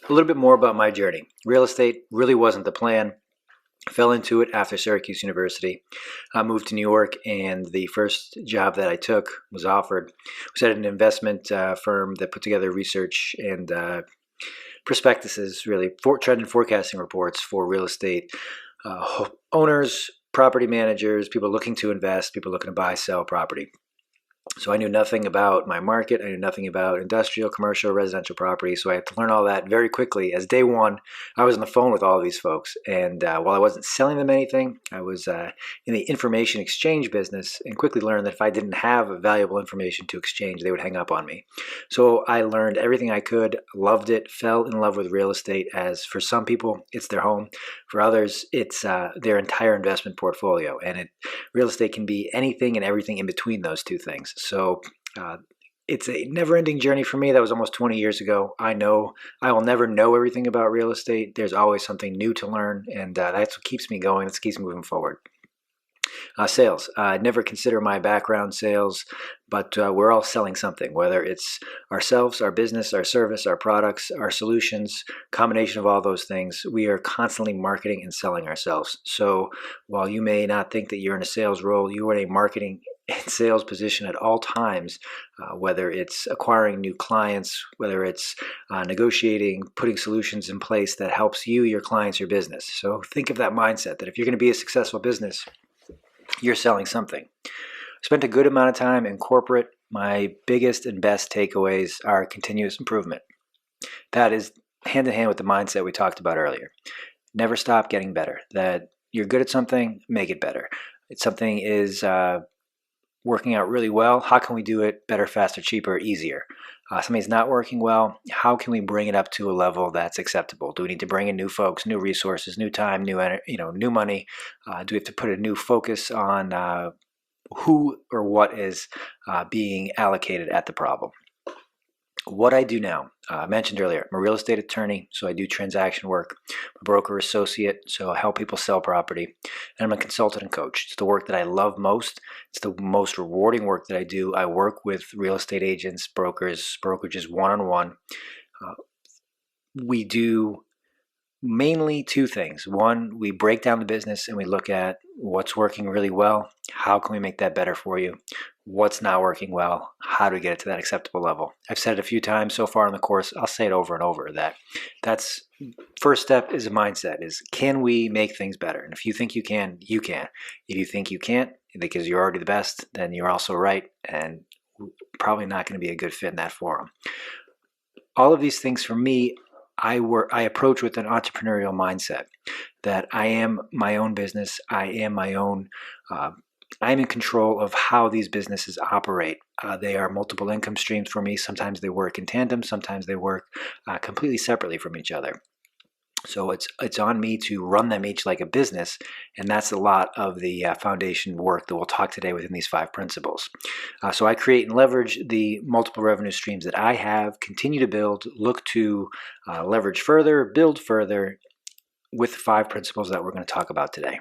A little bit more about my journey. Real estate really wasn't the plan. Fell into it after Syracuse University. I moved to New York, and the first job that I took was at an investment firm that put together research and prospectuses, really, trend and forecasting reports for real estate owners, property managers, people looking to invest, people looking to buy, sell property. So I knew nothing about my market. I knew nothing about industrial, commercial, residential property. So I had to learn all that very quickly. As day one, I was on the phone with all of these folks. And while I wasn't selling them anything, I was in the information exchange business, and quickly learned that if I didn't have valuable information to exchange, they would hang up on me. So I learned everything I could, loved it, fell in love with real estate, as for some people, it's their home. For others, it's their entire investment portfolio. And real estate can be anything and everything in between those two things. So it's a never-ending journey for me. That was almost 20 years ago. I know I will never know everything about real estate. There's always something new to learn, and that's what keeps me going. That's what keeps me moving forward. Sales. I never consider my background sales, but we're all selling something, whether it's ourselves, our business, our service, our products, our solutions, combination of all those things. We are constantly marketing and selling ourselves. So while you may not think that you're in a sales role, you are in a marketing and sales position at all times, whether it's acquiring new clients, whether it's negotiating, putting solutions in place that helps you, your clients, your business. So think of that mindset that if you're going to be a successful business, you're selling something. Spent a good amount of time in corporate. My biggest and best takeaways are continuous improvement. That is hand in hand with the mindset we talked about earlier. Never stop getting better. That you're good at something, make it better. If something is working out really well, how can we do it better, faster, cheaper, easier? Something's not working well, how can we bring it up to a level that's acceptable? Do we need to bring in new folks, new resources, new time, new money? Do we have to put a new focus on who or what is being allocated at the problem? What I do now, I mentioned earlier, I'm a real estate attorney, so I do transaction work. I'm a broker associate, so I help people sell property. And I'm a consultant and coach. It's the work that I love most. It's the most rewarding work that I do. I work with real estate agents, brokers, brokerages one-on-one. We do mainly two things. One, we break down the business and we look at what's working really well. How can we make that better for you? What's not working well? How do we get it to that acceptable level? I've said it a few times so far in the course. I'll say it over and over that's first step is a mindset, is can we make things better? And if you think you can, you can. If you think you can't because you're already the best, then you're also right and probably not going to be a good fit in that forum. All of these things for me, I approach with an entrepreneurial mindset that I am my own business. I am my own. I'm in control of how these businesses operate. They are multiple income streams for me. Sometimes they work in tandem. Sometimes they work completely separately from each other. So it's on me to run them each like a business, and that's a lot of the foundation work that we'll talk today within these 5 principles. So I create and leverage the multiple revenue streams that I have, continue to build, look to leverage further, build further with 5 principles that we're going to talk about today.